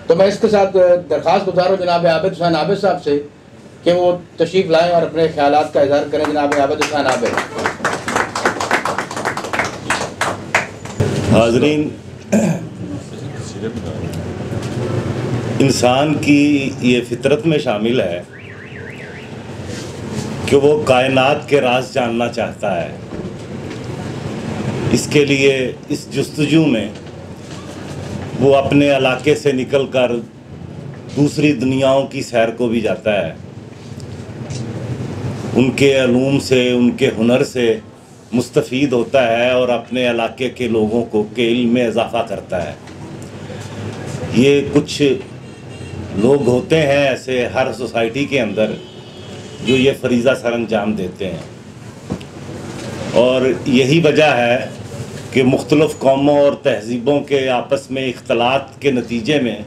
तो मैं इसके साथ दरख्वास्त गुजार हूँ जनाब आबिद हुसैन आबिद साहब से कि वो तशरीफ़ लाएँ और अपने ख्यालात का इज़हार करें। जनाब आबिद हुसैन आबिद। हाज़रीन, इंसान की ये फितरत में शामिल है कि वो कायनात के राज जानना चाहता है। इसके लिए इस जुस्तजू में वो अपने इलाके से निकलकर दूसरी दुनियाओं की सैर को भी जाता है। उनके अलूम से, उनके हुनर से मुस्तफ़ीद होता है और अपने इलाके के लोगों को के इल्म में इजाफ़ा करता है। ये कुछ लोग होते हैं ऐसे हर सोसाइटी के अंदर जो ये फरीज़ा सर अंजाम देते हैं, और यही वजह है कि मुख्तलिफ़ कौमों और तहज़ीबों के आपस में इख्तलात के नतीजे में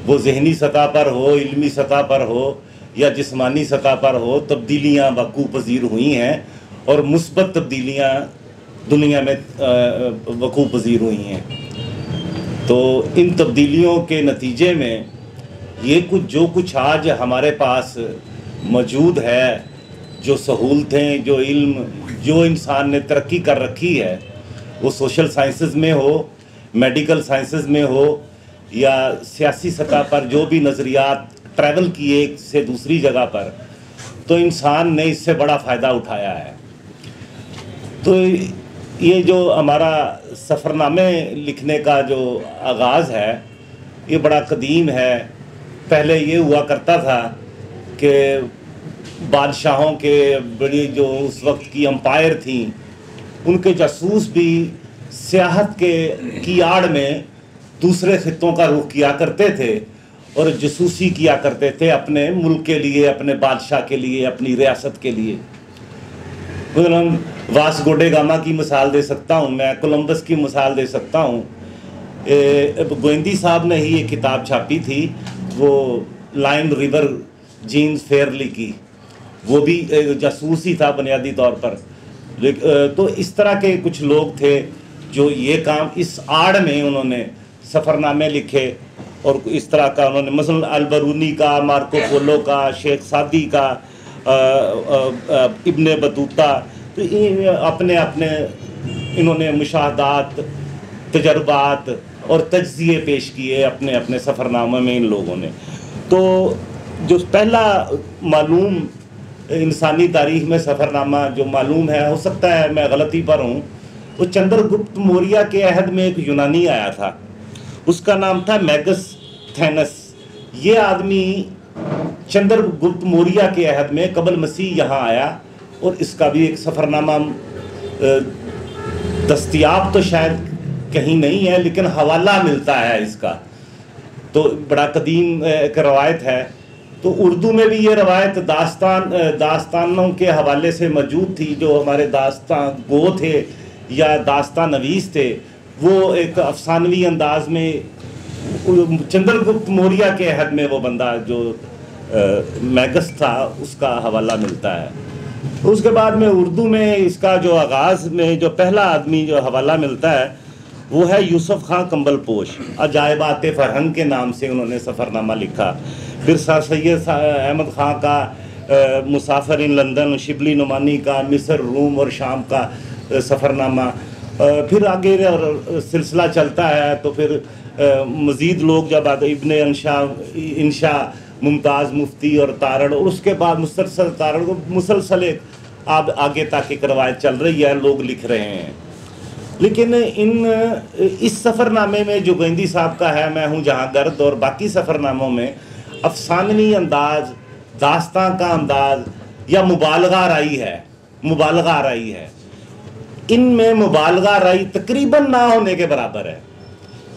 वो ज़हनी सतह पर हो, इल्मी सतह पर हो या जिस्मानी सतह पर हो, तब्दीलियाँ वक़ूअ पज़ीर हुई हैं और मुस्बत तब्दीलियाँ दुनिया में वक़ूअ पज़ीर हुई हैं। तो इन तब्दीलियों के नतीजे में ये जो कुछ आज हमारे पास मौजूद है, जो सहूलतें, जो इल्म, जो इंसान ने तरक्की कर रखी है, वो सोशल साइंसेज़ में हो, मेडिकल साइंसेज़ में हो या सियासी सतह पर जो भी नज़रियात ट्रैवल किए एक से दूसरी जगह पर, तो इंसान ने इससे बड़ा फ़ायदा उठाया है। तो ये जो हमारा सफ़रनामे लिखने का जो आगाज़ है ये बड़ा कदीम है। पहले ये हुआ करता था कि बादशाहों के बड़ी जो उस वक्त की अम्पायर थी, उनके जासूस भी सियाहत की आड़ में दूसरे खित्तों का रुख किया करते थे और जासूसी किया करते थे अपने मुल्क के लिए, अपने बादशाह के लिए, अपनी रियासत के लिए। वास्को ड गामा की मिसाल दे सकता हूँ मैं, कोलंबस की मिसाल दे सकता हूँ। गोविंदी साहब ने ही ये किताब छापी थी, वो लाइन रिवर जीन्स फेयरली की, वो भी जासूस ही था बुनियादी तौर पर। तो इस तरह के कुछ लोग थे जो ये काम इस आड़ में उन्होंने सफ़रनामे लिखे और इस तरह का उन्होंने मसलन अल-बरूनी का, मार्को पोलो का, शेख सादी का, इब्ने बतूता, तो अपने अपने इन्होंने मुशाहदात, तजर्बात और तज्ज़िये पेश किए अपने अपने सफ़रनामे में इन लोगों ने। तो जो पहला मालूम इंसानी तारीख़ में सफ़रनामा जो मालूम है, हो सकता है मैं गलती पर हूँ, वो चंद्रगुप्त मौर्य के अहद में एक यूनानी आया था, उसका नाम था मेगस्थेनस। ये आदमी चंद्रगुप्त मौर्य के अहद में कबल मसीह यहाँ आया और इसका भी एक सफ़रनामा दस्तयाब तो शायद कहीं नहीं है, लेकिन हवाला मिलता है इसका। तो बड़ा कदीम एक रवायत है। तो उर्दू में भी ये रवायत दास्तानों के हवाले से मौजूद थी। जो हमारे दास्तान गो थे या दास्तान नवीस थे, वो एक अफसानवी अंदाज में चंद्रगुप्त मौर्य के अहद में वो बंदा जो मैगस था उसका हवाला मिलता है। उसके बाद में उर्दू में इसका जो आगाज़ में जो पहला आदमी जो हवाला मिलता है वो है यूसुफ खां कंबलपोश। अजायबात फ़रहंग के नाम से उन्होंने सफ़रनामा लिखा। फिर सर सैयद अहमद ख़ां का मुसाफिर इन लंदन, शिबली नुमानी का मिस्र, रूम और शाम का सफ़रनामा। फिर आगे सिलसिला चलता है तो फिर मज़ीद लोग जब आते, इब्ने इंशा, मुमताज़ मुफ्ती और तारड़, और उसके बाद मुसलसल तारड़ को मुसलसल अब आगे तक एक रवायत चल रही है, लोग लिख रहे हैं। लेकिन इस सफ़रनामे में जो गोविंदी साहब का है, मैं हूँ जहाँ गर्द, और बाकी सफ़रनामों में अफसानवी अंदाज, दास्तां का अंदाज या मुबालगा आराई है। इनमें मुबालगा आराई तकरीबन ना होने के बराबर है।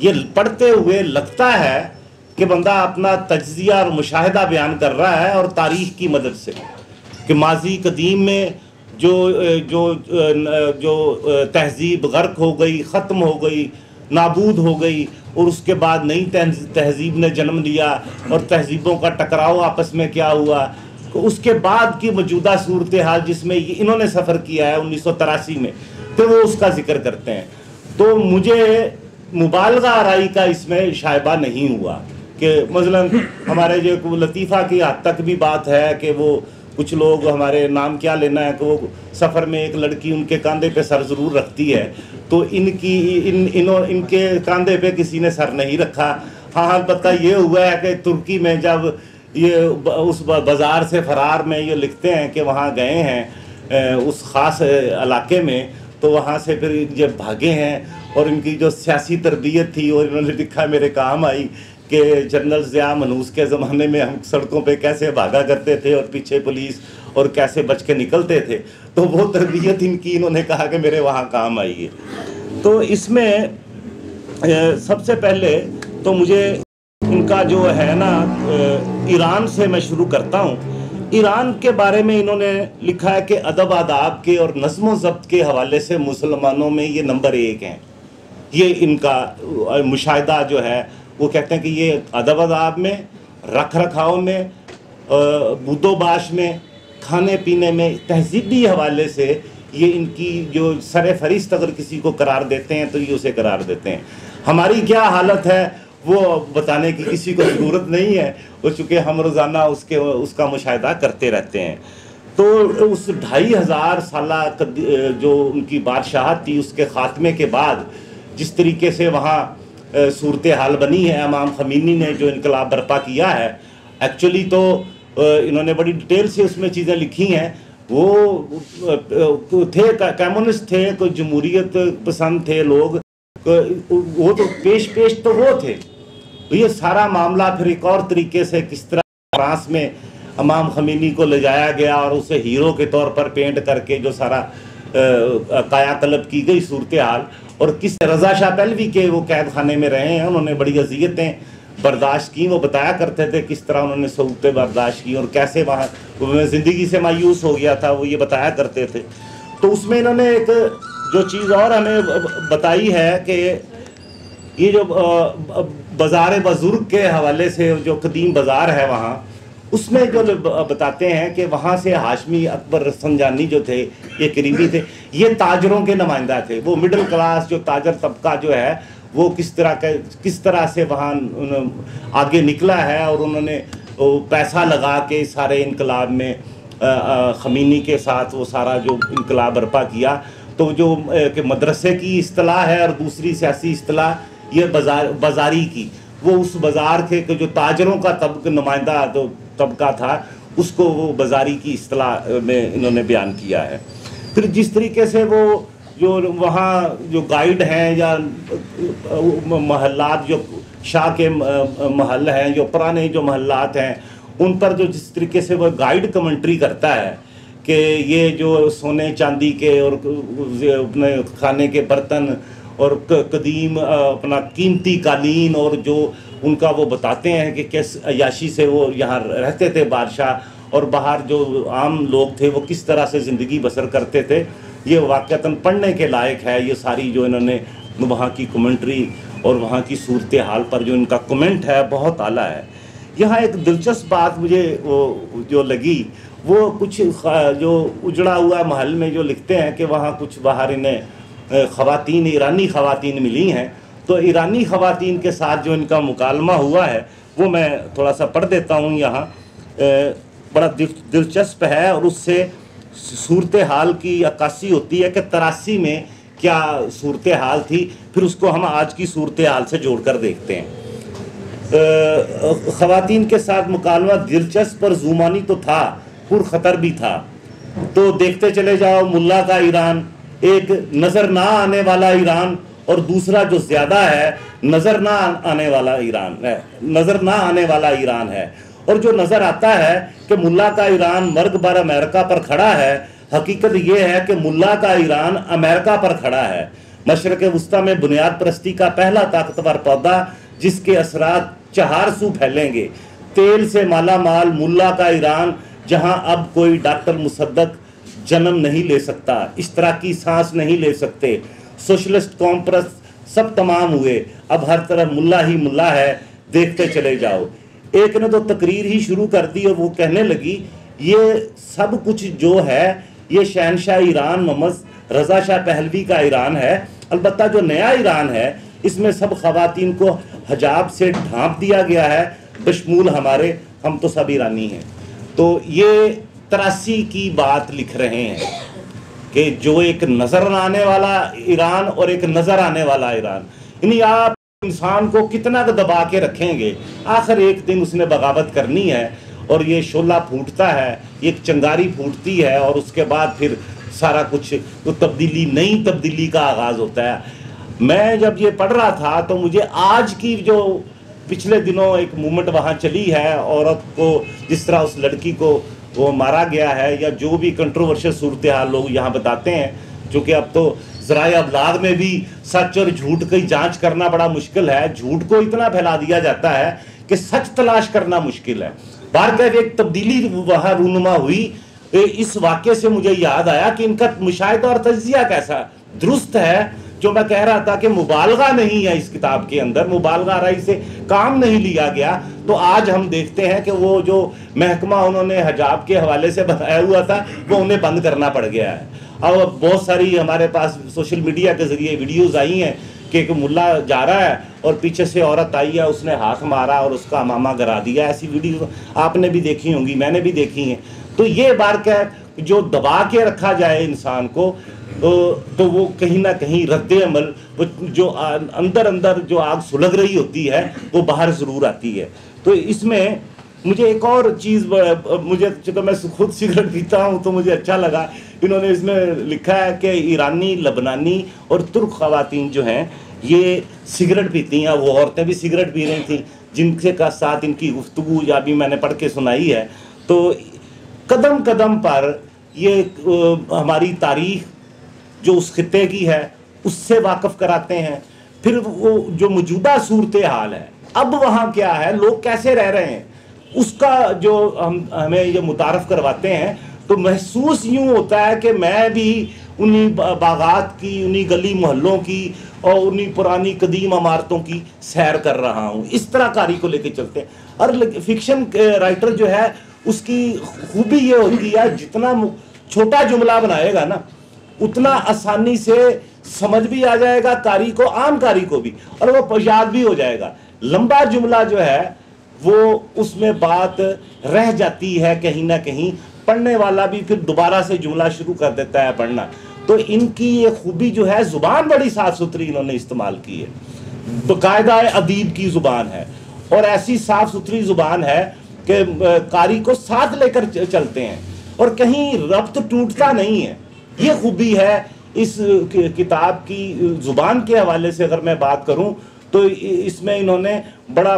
ये पढ़ते हुए लगता है कि बंदा अपना तज्ज़िया और मुशाहिदा बयान कर रहा है और तारीख़ की मदद से, कि माजी कदीम में जो जो जो तहज़ीब गर्क हो गई, ख़त्म हो गई, नाबूद हो गई, और उसके बाद नई तहज़ीब ने जन्म लिया और तहज़ीबों का टकराव आपस में क्या हुआ, तो उसके बाद की मौजूदा सूरत हाल जिसमें इन्होंने सफ़र किया है 1983 में, तो वो उसका जिक्र करते हैं। तो मुझे मुबालगा आराई का इसमें शायबा नहीं हुआ। कि मसलन हमारे जो लतीफ़ा की हद तक भी बात है कि वो कुछ लोग हमारे नाम क्या लेना है कि वो सफ़र में एक लड़की उनके कंधे पे सर ज़रूर रखती है, तो इनके कंधे पे किसी ने सर नहीं रखा। हाँ, अलबत्ता ये हुआ है कि तुर्की में जब ये उस बाज़ार से फ़रार में ये लिखते हैं कि वहाँ गए हैं उस ख़ास इलाके में, तो वहाँ से फिर जब भागे हैं और इनकी जो सियासी तरबियत थी और इन्होंने लिखा मेरे काम आई कि जनरल ज़िया मनूस के ज़माने में हम सड़कों पे कैसे भागा करते थे और पीछे पुलिस और कैसे बच के निकलते थे, तो वो तरबियत इनकी इन्होंने कहा कि मेरे वहाँ काम आई है। तो इसमें सबसे पहले तो मुझे इनका जो है ना ईरान से मैं शुरू करता हूँ। ईरान के बारे में इन्होंने लिखा है कि अदब आदाब के और नज़्म ज़ब्त के हवाले से मुसलमानों में ये नंबर 1 हैं। ये इनका मुशाहिदा जो है वो कहते हैं कि ये अदब आदाब में, रख रखाव में, बुदोबाश में, खाने पीने में, तहजीबी हवाले से ये इनकी जो सर फरिस्त अगर किसी को करार देते हैं तो ये उसे करार देते हैं। हमारी क्या हालत है वो बताने की किसी को ज़रूरत नहीं है, वो चूँकि हम रोज़ाना उसका मुशाहिदा करते रहते हैं। तो उस 2500 साला जो उनकी बादशाहत थी उसके ख़ात्मे के बाद जिस तरीके से वहाँ सूरत हाल बनी है, इमाम ख़मीनी ने जो इनकलाब बर्पा किया है, एक्चुअली तो इन्होंने बड़ी डिटेल से उसमें चीज़ें लिखी हैं। वो थे कम्युनिस्ट थे, कोई जमहूरियत पसंद थे लोग, वो तो पेश तो वो थे। तो ये सारा मामला फिर एक और तरीके से किस तरह फ्रांस में इमाम ख़मीनी को ले जाया गया और उसे हीरो के तौर पर पेंट करके जो सारा कायाकल्प की गई सूरत हाल, और किस रज़ा शाह पहलवी के वो कैद खाने में रहे हैं, उन्होंने बड़ी अज़ियतें बर्दाश्त की। वो बताया करते थे किस तरह उन्होंने सहूलतें बर्दाश्त की और कैसे वहाँ ज़िंदगी से मायूस हो गया था, वो ये बताया करते थे। तो उसमें इन्होंने एक जो चीज़ और हमें बताई है कि ये जो बाज़ार बुज़ुर्ग के हवाले से जो कदीम बाज़ार है वहाँ, उसमें जो बताते हैं कि वहाँ से हाशमी अकबर रफसंजानी जो थे ये करीबी थे, ये ताजरों के नुमाइंदा थे। वो मिडिल क्लास जो ताजर तबका जो है वो किस तरह से वहाँ आगे निकला है और उन्होंने पैसा लगा के सारे इनकलाब में ख़मीनी के साथ वो सारा जो इनकलाब बर्पा किया। तो जो कि मदरसे की इस्तिलाह है और दूसरी सियासी इस्तिलाह ये बाज़ारी की, वो उस बाज़ार के जो ताजरों का नुमाइंदा जो तबका था उसको वो बाज़ारी की इस्तिलाह में इन्होंने बयान किया है। फिर जिस तरीके से वो जो वहाँ जो गाइड हैं या महल्लात जो शाह के महल हैं, जो पुराने जो महल्लात हैं, उन पर जो जिस तरीके से वो गाइड कमेंट्री करता है कि ये जो सोने चांदी के और अपने खाने के बर्तन और कदीम अपना कीमती कालीन और जो उनका वो बताते हैं कि किस अयाशी से वो यहाँ रहते थे बादशाह, और बाहर जो आम लोग थे वो किस तरह से ज़िंदगी बसर करते थे। ये वाक़तन पढ़ने के लायक है। ये सारी जो इन्होंने वहाँ की कमेंट्री और वहाँ की सूरत हाल पर जो इनका कमेंट है बहुत आला है। यहाँ एक दिलचस्प बात मुझे वो जो लगी, वो कुछ जो उजड़ा हुआ महल में जो लिखते हैं कि वहाँ कुछ बाहर इन्हें ख़वातीन, ईरानी ख़वातीन मिली हैं। तो ईरानी ख़वातीन के साथ जो इनका मुकालमा हुआ है वो मैं थोड़ा सा पढ़ देता हूँ यहाँ। बड़ा दिलचस्प है और उससे सूरत हाल की अक्कासी होती है कि 83 में क्या सूरत हाल थी, फिर उसको हम आज की सूरत हाल से जोड़कर देखते हैं। ख़वातीन के साथ मुकालमा दिलचस्प और ज़ुमानी तो था, पुरख़तर भी था। तो देखते चले जाओ, मुल्ला का ईरान, एक नज़र ना आने वाला ईरान, और दूसरा जो ज़्यादा है नज़र ना आने वाला ईरान है, नज़र ना आने वाला ईरान है। और जो नज़र आता है कि मुल्ला का ईरान मर्ग बर अमेरिका पर खड़ा है, हकीकत ये है कि मुल्ला का ईरान अमेरिका पर खड़ा है। मशरक़ वस्ता में बुनियाद परस्ती का पहला ताकतवर पौधा जिसके असरात 4 सू फैलेंगे। तेल से माला माल मुल्ला का ईरान, जहाँ अब कोई डॉक्टर मुसद्दक जन्म नहीं ले सकता, इस तरह की सांस नहीं ले सकते। सोशलिस्ट कॉम्प्रस सब तमाम हुए, अब हर तरफ मुल्ला ही मुल्ला है, देखते चले जाओ। एक ने तो तकरीर ही शुरू कर दी और वो कहने लगी ये सब कुछ जो है ये शहनशाह ईरान मोहम्मद रज़ा शाह पहलवी का ईरान है। अलबत्ता जो नया ईरान है इसमें सब ख़वातीन को हिजाब से ढांप दिया गया है, बशमूल हमारे, हम तो सब ईरानी हैं। तो ये 83 की बात लिख रहे हैं कि जो एक नज़र आने वाला ईरान और एक नज़र आने वाला ईरान, यानी आप इंसान को कितना दबा के रखेंगे, आखिर एक दिन उसने बगावत करनी है और ये शोला फूटता है, एक चिंगारी फूटती है और उसके बाद फिर सारा कुछ तो तब्दीली, नई तब्दीली का आगाज़ होता है। मैं जब ये पढ़ रहा था तो मुझे आज की जो पिछले दिनों एक मूवमेंट वहाँ चली है, औरत को जिस तरह उस लड़की को वो मारा गया है, या जो भी कंट्रोवर्शियल सूरत हाल लोग यहाँ बताते हैं, चूँकि अब तो ज़राए अबलाग में भी सच और झूठ की जांच करना बड़ा मुश्किल है, झूठ को इतना फैला दिया जाता है कि सच तलाश करना मुश्किल है। बार एक तब्दीली वहाँ रूनुमा हुई। इस वाक़े से मुझे याद आया कि इनका मुशाहिदा और तज्जिया कैसा दुरुस्त है। जो मैं कह रहा था कि मुबालगा नहीं है इस किताब के अंदर, मुबालगा आराई से काम नहीं लिया गया, तो आज हम देखते हैं कि वो जो महकमा उन्होंने हिजाब के हवाले से बनाया हुआ था वो उन्हें बंद करना पड़ गया है। अब बहुत सारी हमारे पास सोशल मीडिया के ज़रिए वीडियोज़ आई हैं कि एक मुल्ला जा रहा है और पीछे से औरत आई है, उसने हाथ मारा और उसका मामा गिरा दिया। ऐसी वीडियो आपने भी देखी होंगी, मैंने भी देखी हैं। तो ये बार क्या जो दबा के रखा जाए इंसान को, तो वो कहीं ना कहीं रद्द अमल, वो जो अंदर अंदर जो आग सुलग रही होती है वो बाहर ज़रूर आती है। तो इसमें मुझे एक और चीज़, मुझे चूँकि मैं खुद सिगरेट पीता हूँ तो मुझे अच्छा लगा, इन्होंने इसमें लिखा है कि ईरानी, लबनानी और तुर्क ख़वातीन जो हैं ये सिगरेट पीती हैं। वो औरतें भी सिगरेट पी रही थी जिनके का साथ इनकी गुफ्तगू या भी मैंने पढ़ के सुनाई है। तो कदम कदम पर ये हमारी तारीख जो उस खित्ते की है उससे वाकफ़ कराते हैं। फिर वो जो मौजूदा सूरत हाल है, अब वहाँ क्या है, लोग कैसे रह रहे हैं, उसका जो हमें ये मुतारफ़ करवाते हैं। तो महसूस यूँ होता है कि मैं भी उन्हीं बागात की, उन्हीं गली मोहल्लों की और उन्हीं पुरानी कदीम इमारतों की सैर कर रहा हूँ। इस तरह कारी को लेके चलते हैं। और फिक्शन राइटर जो है उसकी खूबी ये होती है, जितना छोटा जुमला बनाएगा ना उतना आसानी से समझ भी आ जाएगा कारी को, आम कारी को भी, और वो याद भी हो जाएगा। लंबा जुमला जो है वो उसमें बात रह जाती है कहीं ना कहीं, पढ़ने वाला भी फिर दोबारा से जुमला शुरू कर देता है पढ़ना। तो इनकी ये खूबी जो है, ज़ुबान बड़ी साफ सुथरी इन्होंने इस्तेमाल की है, बाकायदा अदीब की ज़ुबान है और ऐसी साफ सुथरी ज़ुबान है कि कारी को साथ लेकर चलते हैं और कहीं रब्त टूटता नहीं है। ये खूबी है इस किताब की। ज़ुबान के हवाले से अगर मैं बात करूं तो इसमें इन्होंने बड़ा,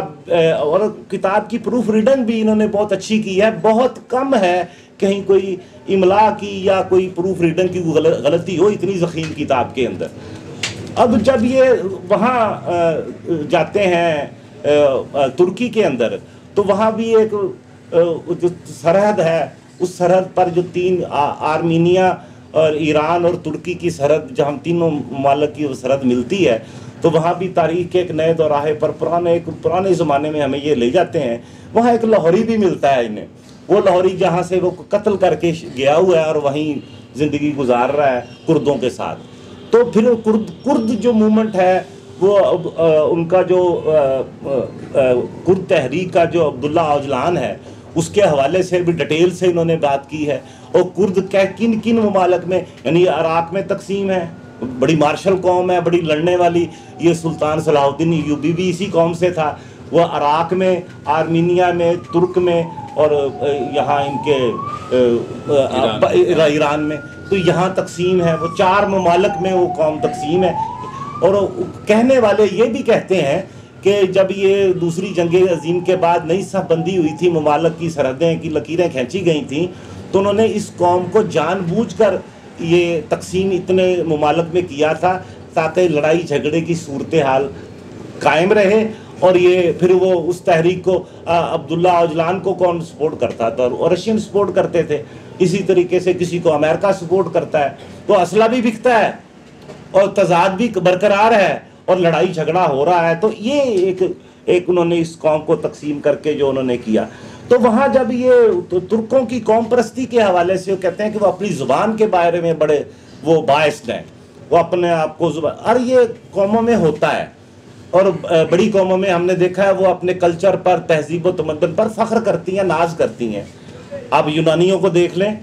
और किताब की प्रूफ रीडिंग भी इन्होंने बहुत अच्छी की है। बहुत कम है कहीं कोई इमला की या कोई प्रूफ रीडिंग की गलती हो इतनी ज़ख़ीम किताब के अंदर। अब जब ये वहाँ जाते हैं तुर्की के अंदर, तो वहाँ भी एक जो सरहद है, उस सरहद पर जो तीन आर्मीनिया और ईरान और तुर्की की सरहद, जहाँ तीनों ममालिक की सरहद मिलती है, तो वहाँ भी तारीख के एक नए दौराहे पर पुराने ज़माने में हमें ये ले जाते हैं। वहाँ एक लाहौरी भी मिलता है इन्हें, वो लाहौरी जहाँ से वो कत्ल करके गया हुआ है और वहीं ज़िंदगी गुजार रहा है कुर्दों के साथ। तो फिर कुर्द जो मूवमेंट है वो उनका जो कुर्द तहरीक का जो अब्दुल्ला औजलान है उसके हवाले से भी डिटेल से इन्होंने बात की है। और कुर्द किन किन ममालिक में, यानी इराक में तकसीम है, बड़ी मार्शल कौम है, बड़ी लड़ने वाली। ये सुल्तान सलाहुद्दीन अय्यूबी भी इसी कौम से था। वह इराक में, आर्मीनिया में, तुर्क में और यहाँ इनके ईरान में, तो यहाँ तकसीम है। वो 4 ममालिक में वो कौम तकसीम है। और कहने वाले ये भी कहते हैं कि जब ये दूसरी जंग अजीम के बाद नई सहबंदी हुई थी, ममालिक की सरहदें की लकीरें खींची गई थी, तो उन्होंने इस कौम को जानबूझकर ये तकसीम इतने ममालिक में किया था ताकि लड़ाई झगड़े की सूरत हाल कायम रहे। और ये फिर वो उस तहरीक को अब्दुल्ला औजलान को कौन सपोर्ट करता था, और रशियन सपोर्ट करते थे। इसी तरीके से किसी को अमेरिका सपोर्ट करता है, तो असला भी बिकता है और तजाद भी बरकरार है और लड़ाई झगड़ा हो रहा है। तो ये एक उन्होंने इस कौम को तकसीम करके जो उन्होंने किया। तो वहाँ जब ये तुर्कों की कौम परस्ती के हवाले से वो कहते हैं कि वो अपनी ज़ुबान के बारे में बड़े वो बाइस्ड हैं, वो अपने आप को ज़ुबान, और ये कौमों में होता है और बड़ी कौमों में हमने देखा है वो अपने कल्चर पर, तहजीब व तमद्दुन पर फ़ख्र करती हैं, नाज करती हैं। आप यूनानियों को देख लें,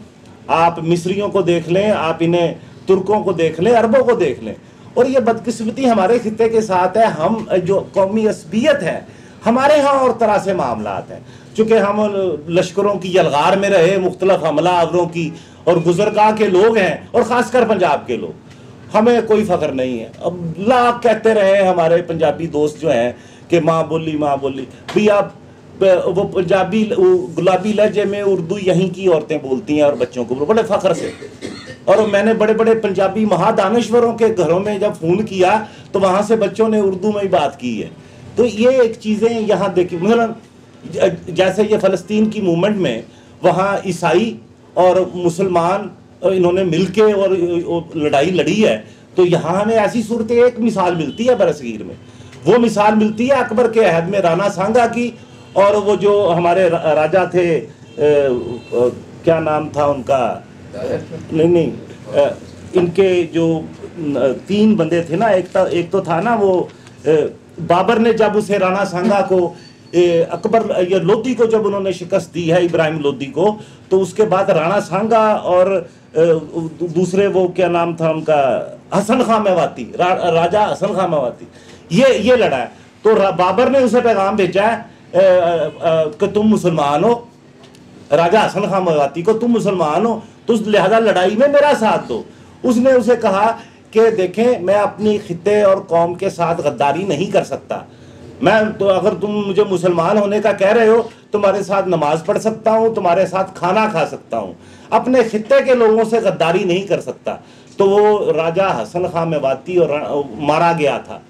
आप मिस्रियों को देख लें, आप इन्हें तुर्कों को देख लें, अरबों को देख लें। और ये बदकिस्मती हमारे खित्ते के साथ है, हम जो कौमी असबियत है हमारे यहाँ और तरह से मामलात हैं। चूँकि हम लश्करों की यलगार में रहे, मुख्तलिफ हमला आवरों की और गुजरगाह के लोग हैं, और ख़ासकर पंजाब के लोग, हमें कोई फ़ख्र नहीं है। अब लाख कहते रहे हमारे पंजाबी दोस्त जो हैं कि माँ बोली भी, आप वो पंजाबी गुलाबी लहजे में उर्दू यहीं की औरतें बोलती हैं और बच्चों को बड़े फ़ख्र से। और मैंने बड़े बड़े पंजाबी महादानश्वरों के घरों में जब फ़ोन किया तो वहाँ से बच्चों ने उर्दू में ही बात की है। तो ये एक चीज़ें यहाँ देखिए, मतलब जैसे ये फ़लस्तीन की मूवमेंट में वहाँ ईसाई और मुसलमान इन्होंने मिलके और लड़ाई लड़ी है, तो यहाँ हमें ऐसी सूरत एक मिसाल मिलती है बरसगीर में। वो मिसाल मिलती है अकबर के अहद में राणा सांगा की, और वो जो हमारे राजा थे क्या नाम था उनका, नहीं इनके जो 3 बंदे थे ना, एक तो था ना वो बाबर ने जब उसे राणा सांगा को अकबर ये लोधी को जब उन्होंने शिकस्त दी है, इब्राहिम लोधी को, तो उसके बाद राणा सांगा और दूसरे वो क्या नाम था उनका, हसन खां मेवाती, राजा हसन खां मेवाती, ये लड़ा है। तो बाबर ने उसे पैगाम भेजा है कि तुम मुसलमान हो, राजा हसन खां मेवाती को, तुम मुसलमान हो तो लिहाजा लड़ाई में मेरा साथ दो। उसने उसे कहा कि देखें, मैं अपनी खित्ते और कौम के साथ गद्दारी नहीं कर सकता। मैं तो अगर तुम मुझे मुसलमान होने का कह रहे हो, तुम्हारे साथ नमाज पढ़ सकता हूँ, तुम्हारे साथ खाना खा सकता हूँ, अपने खित्ते के लोगों से गद्दारी नहीं कर सकता। तो वो राजा हसन खां मेवाती और मारा गया था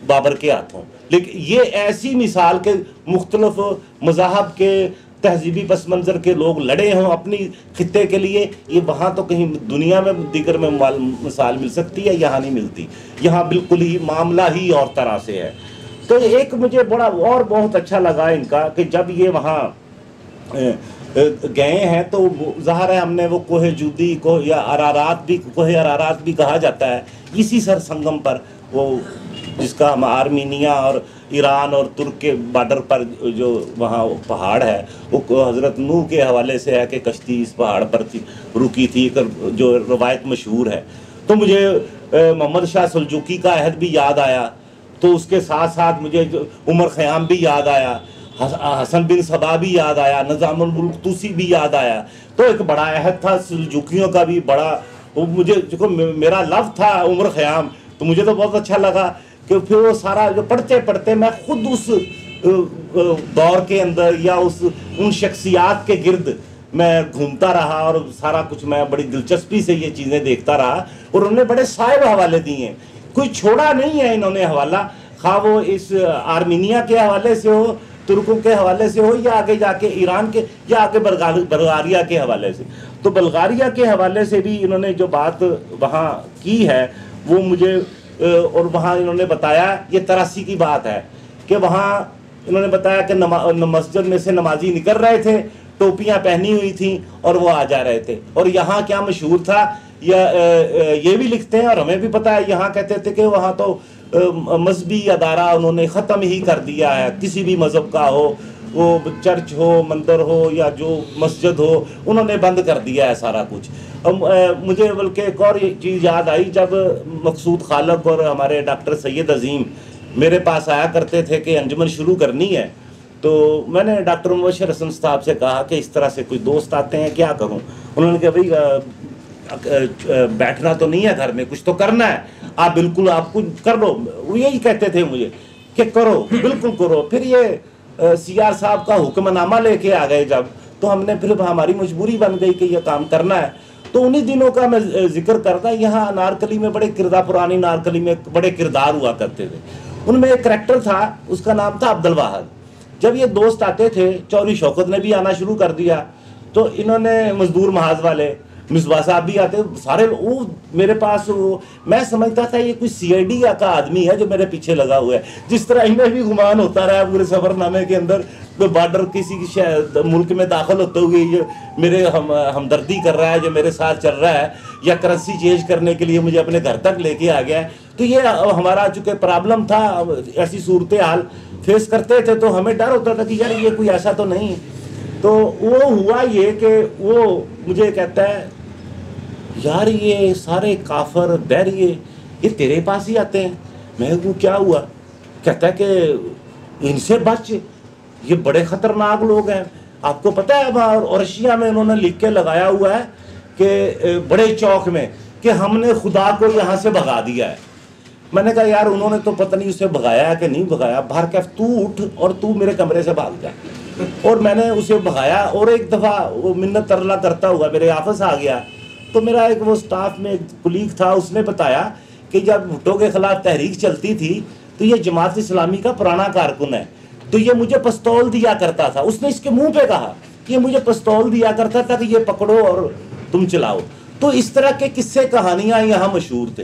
बाबर के हाथों। लेकिन ये ऐसी मिसाल के मुख्तलिफ मज़ाहब के, तहजीबी पस मंज़र के लोग लड़े हों अपनी खित्ते के लिए, ये वहाँ तो कहीं दुनिया में दीगर में मिसाल मिल सकती है, यहाँ नहीं मिलती। यहाँ बिल्कुल ही मामला ही और तरह से है। तो एक मुझे बड़ा और बहुत अच्छा लगा इनका कि जब ये वहाँ गए हैं तो ज़ाहिर है हमने वो कोहे जूदी को या कोहे अरारात भी कहा जाता है, इसी सरसंगम पर वो जिसका हम आर्मीनिया और ईरान और तुर्क के बॉर्डर पर जो वहाँ पहाड़ है, वो हज़रत नूह के हवाले से है कि कश्ती इस पहाड़ पर रुकी थी, जो रवायत मशहूर है। तो मुझे मोहम्मद शाह सुलजूकी का अहद भी याद आया, तो उसके साथ साथ मुझे उमर ख़याम भी याद आया, हसन बिन सबा भी याद आया, निज़ामुल मुल्क तूसी भी याद आया। तो एक बड़ा अहद था सुलजूकियों का भी बड़ा, वो मुझे जो मेरा लव था उमर ख़याम, तो मुझे तो बहुत अच्छा लगा कि फिर वो सारा जो पढ़ते पढ़ते मैं खुद उस दौर के अंदर या उन शख्सियात के गिर्द मैं घूमता रहा और सारा कुछ मैं बड़ी दिलचस्पी से ये चीज़ें देखता रहा। और उन्होंने बड़े साहिब हवाले दिए हैं, कोई छोड़ा नहीं है इन्होंने हवाला, खा वो इस आर्मीनिया के हवाले से हो, तुर्कों के हवाले से हो, या आगे जाके ईरान के, या आगे बल्गारिया के हवाले से। तो बल्गारिया के हवाले से भी इन्होंने जो बात वहाँ की है वो मुझे, और वहाँ इन्होंने बताया, ये 83 की बात है कि वहाँ इन्होंने बताया कि मस्जिद में से नमाजी निकल रहे थे, टोपियाँ पहनी हुई थी और वो आ जा रहे थे। और यहाँ क्या मशहूर था, या ये भी लिखते हैं और हमें भी पता है, यहाँ कहते थे कि वहाँ तो मजहबी अदारा उन्होंने ख़त्म ही कर दिया है, किसी भी मज़हब का हो, वो चर्च हो, मंदिर हो या जो मस्जिद हो, उन्होंने बंद कर दिया है सारा कुछ। मुझे बल्कि एक और चीज़ याद आई, जब मकसूद खालक और हमारे डॉक्टर सैयद अजीम मेरे पास आया करते थे कि अंजुमन शुरू करनी है, तो मैंने डॉक्टर मुबशर हसन साहब से कहा कि इस तरह से कोई दोस्त आते हैं, क्या करूं? उन्होंने कहा भाई बैठना तो नहीं है घर में, कुछ तो करना है, आप बिल्कुल आप कुछ कर लो। वो यही कहते थे मुझे कि करो, बिल्कुल करो। फिर ये सीआर साहब का हुक्मनामा लेके आ गए जब, तो हमने फिर हमारी मजबूरी बन गई कि यह काम करना है। तो उन्हीं दिनों का मैं जिक्र करता, यहाँ नारकली में बड़े किरदार, पुरानी नारकली में बड़े किरदार हुआ करते थे। उनमें एक करैक्टर था, उसका नाम था अब्दुल वाहद। जब ये दोस्त आते थे, चौधरी शौकत ने भी आना शुरू कर दिया, तो इन्होंने मजदूर महाज वाले मिसबा साहब भी आते, सारे वो मेरे पास, वो मैं समझता था ये कोई सीआईडी का आदमी है जो मेरे पीछे लगा हुआ है। जिस तरह इन्हें भी गुमान होता रहा पूरे सफरनामे के अंदर, तो बॉर्डर किसी मुल्क में दाखिल होते हुए ये मेरे हमदर्दी कर रहा है, जो मेरे साथ चल रहा है, या करेंसी चेंज करने के लिए मुझे अपने घर तक लेके आ गया है। तो ये हमारा चूँकि प्रॉब्लम था, ऐसी सूरत हाल फेस करते थे तो हमें डर होता था कि यार ये कोई ऐसा तो नहीं। तो वो हुआ ये कि वो मुझे कहता है यार ये सारे काफर बैरिये ये तेरे पास ही आते हैं। मैं कहूँ क्या हुआ? कहता है कि इनसे बच, ये बड़े खतरनाक लोग हैं। आपको पता है और रशिया में उन्होंने लिख के लगाया हुआ है कि बड़े चौक में कि हमने खुदा को यहाँ से भगा दिया है। मैंने कहा यार उन्होंने तो पता नहीं उसे भगाया है कि नहीं भगाया। बाहर क्या, तू उठ और तू मेरे कमरे से भाग जा। और मैंने उसे भगाया और एक दफ़ा वो मिन्नत तरला करता हुआ मेरे ऑफिस आ गया। तो मेरा एक वो स्टाफ में एक कुलीग था, उसने बताया कि जब भुट्टो के खिलाफ तहरीक चलती थी तो ये जमात इस्लामी का पुराना कारकुन है, तो ये मुझे पिस्तौल दिया करता था। उसने इसके मुंह पे कहा कि ये मुझे पिस्तौल दिया करता था कि ये पकड़ो और तुम चलाओ। तो इस तरह के किस्से कहानियाँ यहाँ मशहूर थे।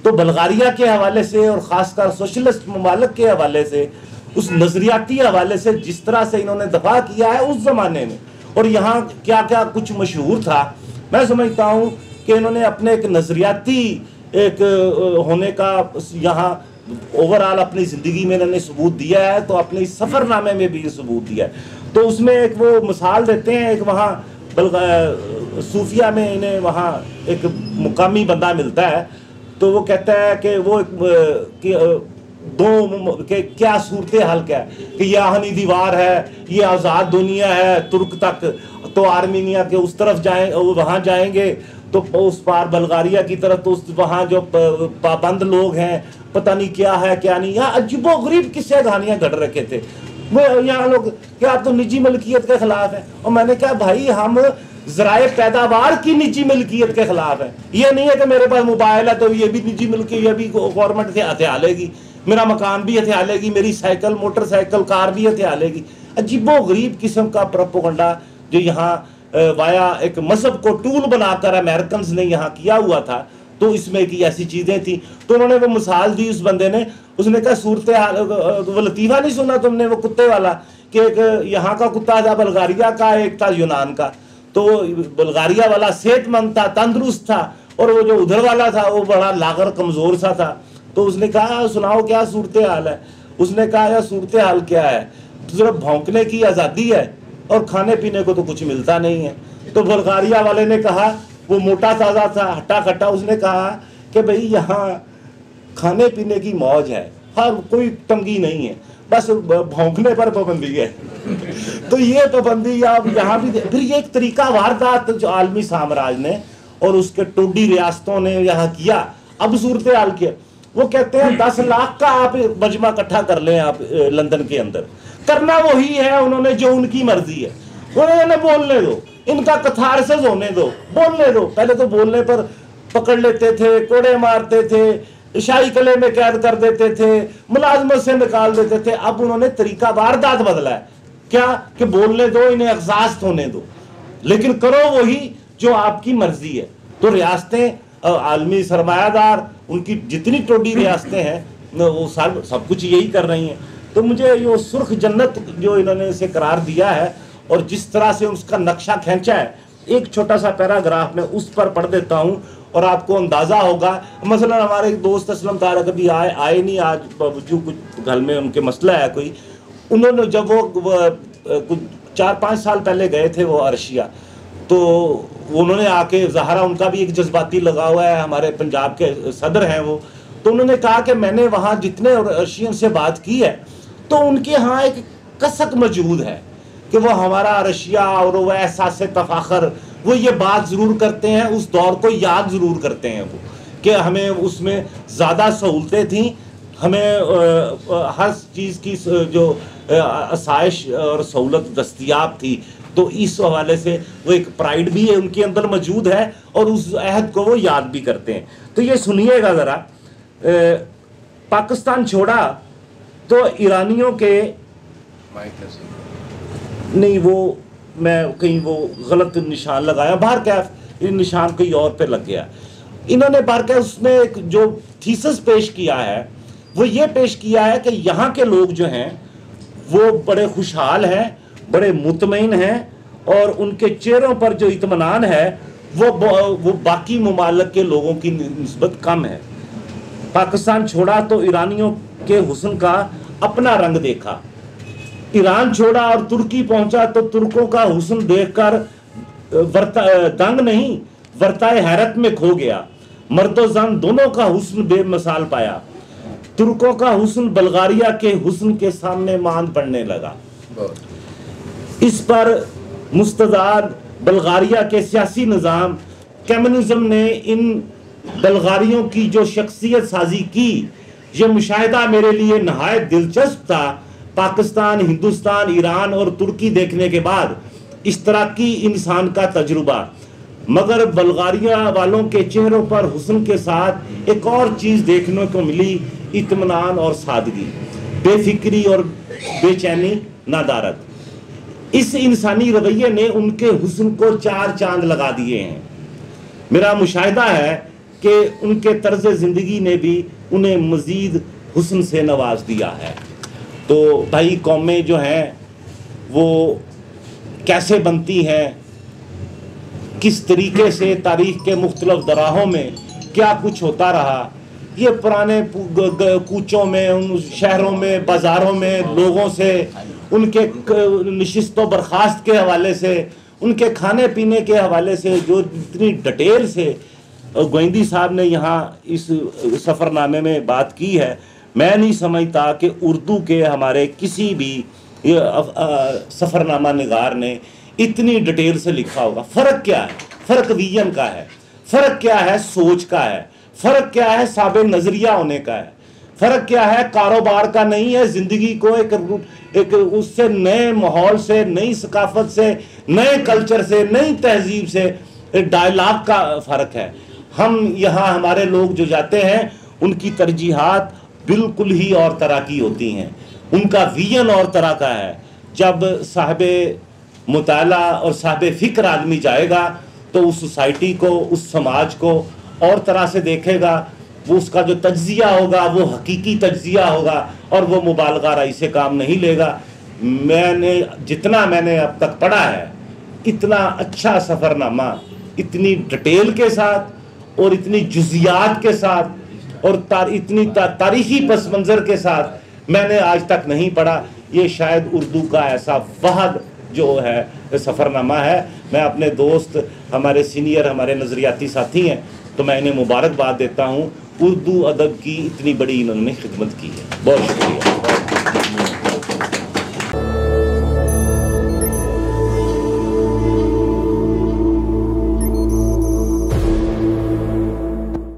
तो बल्गारिया के हवाले से और ख़ासकर सोशलिस्ट ममालिक के हवाले से, उस नज़रियाती हवाले से जिस तरह से इन्होंने दफा किया है उस ज़माने में, और यहाँ क्या क्या कुछ मशहूर था, मैं समझता हूँ कि इन्होंने अपने एक नज़रियाती एक होने का यहाँ ओवरऑल अपनी ज़िंदगी में इन्होंने सबूत दिया है। तो अपने इस सफ़रनामे में भी ये सबूत दिया है। तो उसमें एक वो मिसाल देते हैं, एक वहाँ सूफिया में इन्हें वहाँ एक मुकामी बंदा मिलता है, तो वो कहता है कि वो के क्या सूरत हाल क्या है कि ये आहनी दीवार है, ये आज़ाद दुनिया है तुर्क तक, तो आर्मीनिया के उस तरफ जाए, वहाँ जाएंगे तो उस पार बल्गारिया की तरफ, तो उस वहाँ जो पाबंद लोग हैं पता नहीं क्या है क्या नहीं। यहाँ अजीबो गरीब किस्से कहानियाँ घट रखे थे। वो यहाँ लोग क्या तो निजी मलकियत के खिलाफ है, और मैंने कहा भाई हम ज़राए पैदावार की निजी मिल्कियत के खिलाफ है। ये नहीं है कि मेरे पास मोबाइल है तो ये भी निजी मिल्कियत, ये भी गवर्नमेंट से हथिया लेगी, मेरा मकान भी हथिया लेगी, मेरी साइकिल मोटरसाइकिल कार भी हथिया लेगी। अजीबो गरीब किस्म का प्रोपेगेंडा जो यहाँ वाया एक मजहब को टूल बनाकर अमेरिकन ने यहाँ किया हुआ था। तो इसमें की ऐसी चीज़ें थी। तो उन्होंने वो मिसाल दी उस बंदे ने, उसने कहा सूरत हाल, वो लतीफ़ा नहीं सुना तुमने वो कुत्ते वाला, कि एक यहाँ का कुत्ता था बल्गारिया का, एक था यूनान का। तो बल्गारिया वाला सेहतमंद था, तंदुरुस्त था, और वो जो उधर वाला था वो बड़ा लागर कमज़ोर सा था। तो उसने कहा सुनाओ क्या सूरत हाल है? उसने कहा यार सूरत हाल क्या है, तो सिर्फ भौंकने की आज़ादी है और खाने पीने को तो कुछ मिलता नहीं है। तो बल्गारिया वाले ने कहा, वो मोटा ताज़ा था हट्टा खट्टा, उसने कहा कि भाई यहाँ खाने पीने की मौज है, हर कोई तंगी नहीं है, बस भौंकने पर पाबंदी है। तो ये पाबंदी आप यहाँ भी, फिर ये एक तरीका वारदात जो आलमी साम्राज्य ने और उसके टोडी रियासतों ने यहाँ किया। अब सूरत हाल किया, वो कहते हैं 10 लाख का आप मजमा इकट्ठा कर लें आप लंदन के अंदर, करना वही है उन्होंने जो उनकी मर्जी है। उन्होंने बोलने दो, इनका कथारसिस होने दो, बोलने दो। पहले तो बोलने पर पकड़ लेते थे, कोड़े मारते थे, शाही कले में कैद कर देते थे, मुलाजमत से निकाल देते थे। अब उन्होंने तरीका वारदात बदला है, क्या कि बोलने दो, इन्हें एग्जास्ट होने दो, लेकिन करो वही जो आपकी मर्जी है। तो रियासतें आलमी सरमायादार उनकी जितनी टोडी रियासतें हैं वो सब कुछ यही कर रही हैं। तो मुझे ये सुर्ख जन्नत जो इन्होंने इसे करार दिया है और जिस तरह से उसका नक्शा खींचा है, एक छोटा सा पैराग्राफ में उस पर पढ़ देता हूँ और आपको अंदाज़ा होगा। मसलन हमारे एक दोस्त असलम तारक अभी आए नहीं आज, जो कुछ घर में उनके मसला है कोई। उन्होंने जब वो कुछ 4-5 साल पहले गए थे वो रशिया, तो उन्होंने आके ज़ाहरा उनका भी एक जज्बाती लगा हुआ है, हमारे पंजाब के सदर हैं वो। तो उन्होंने कहा कि मैंने वहाँ जितने रशियन से बात की है तो उनके यहाँ एक कसक मौजूद है कि वो हमारा रशिया और वो एहसास तफाखर, वो ये बात ज़रूर करते हैं, उस दौर को याद ज़रूर करते हैं वो, कि हमें उसमें ज़्यादा सहूलतें थी, हमें हर चीज़ की जो आसाइश और सहूलत दस्तयाब थी। तो इस हवाले से वो एक प्राइड भी है उनके अंदर मौजूद है और उस अहद को वो याद भी करते हैं। तो ये सुनिएगा ज़रा, पाकिस्तान छोड़ा तो ईरानियों के नहीं, वो मैं कहीं वो गलत निशान लगाया, बाहर क्या निशान कहीं और पे लग गया। इन्होंने बाहर क्या उसमें एक जो थीसिस पेश किया है वो ये पेश किया है कि यहाँ के लोग जो हैं वो बड़े खुशहाल हैं, बड़े मुतमईन हैं और उनके चेहरों पर जो इत्मीनान है वो बाकी मुमालिक के लोगों की निस्बत कम है। पाकिस्तान छोड़ा तो ईरानियों के हुस्न का अपना रंग देखा, ईरान छोड़ा और तुर्की पहुंचा तो तुर्कों का हुस्न देखकर दंग नहीं वर्ताए हैरत में खो गया। मर्दो जन दोनों का हुस्न बेमिसाल पाया, तुर्कों का हुस्न बल्गारिया के हुस्न के सामने मांद पड़ने लगा। इस पर मुस्तदाद बल्गारिया के सियासी निज़ाम कम्युनिज्म ने इन बल्गारियों की जो शख्सियत साजी की, ये मुशाहिदा मेरे लिए नहायत दिलचस्प था। पाकिस्तान, हिंदुस्तान, ईरान और तुर्की देखने के बाद इस तरह की इंसान का तजुर्बा, मगर बल्गारिया वालों के चेहरों पर हुस्न के साथ एक और चीज़ देखने को मिली, इत्मीनान और सादगी, बेफिक्री और बेचैनी, नादारत। इस इंसानी रवैये ने उनके हुस्न को चार चांद लगा दिए हैं। मेरा मुशाहिदा है कि उनके तर्ज ज़िंदगी ने भी उन्हें मज़ीद हुस्न से नवाज दिया है। तो भाई कौमें जो हैं वो कैसे बनती हैं, किस तरीके से तारीख़ के मुख्तलिफ दराहों में क्या कुछ होता रहा, ये पुराने कूचों में, उन शहरों में, बाज़ारों में लोगों से, उनके नशिस्तों बर्खास्त के हवाले से, उनके खाने पीने के हवाले से जो इतनी डिटेल से गोविंदी साहब ने यहाँ इस सफ़रनामे में बात की है, मैं नहीं समझता कि उर्दू के हमारे किसी भी सफ़रनामा निगार ने इतनी डिटेल से लिखा होगा। फ़र्क क्या है? फ़र्क विजन का है, फ़र्क क्या है सोच का है, फ़र्क क्या है साबे नज़रिया होने का है, फ़र्क क्या है कारोबार का नहीं है, ज़िंदगी को एक उससे नए माहौल से, नई सकाफत से, नए कल्चर से, नई तहजीब से डायलॉग का फ़र्क है। हम यहाँ हमारे लोग जो जाते हैं उनकी तरजीहात बिल्कुल ही और तरह की होती हैं, उनका विजन और तरह का है। जब साहिबे मुताला और साहिबे फ़िक्र आदमी जाएगा तो उस सोसाइटी को, उस समाज को और तरह से देखेगा, वो उसका जो तज्जिया होगा वो हकीकी तज्जिया होगा और वो मुबालगा राई से काम नहीं लेगा। जितना मैंने अब तक पढ़ा है, इतना अच्छा सफ़रनामा इतनी डिटेल के साथ और इतनी जुज़ियात के साथ और इतनी तारीख़ी पस मंज़र के साथ मैंने आज तक नहीं पढ़ा। ये शायद उर्दू का ऐसा वहद जो है सफ़रनामा है। मैं अपने दोस्त, हमारे सीनियर, हमारे नज़रियाती साथी हैं, तो मैं इन्हें मुबारकबाद देता हूँ। उर्दू अदब की इतनी बड़ी इन्होंने खिदमत की है। बहुत शुक्रिया।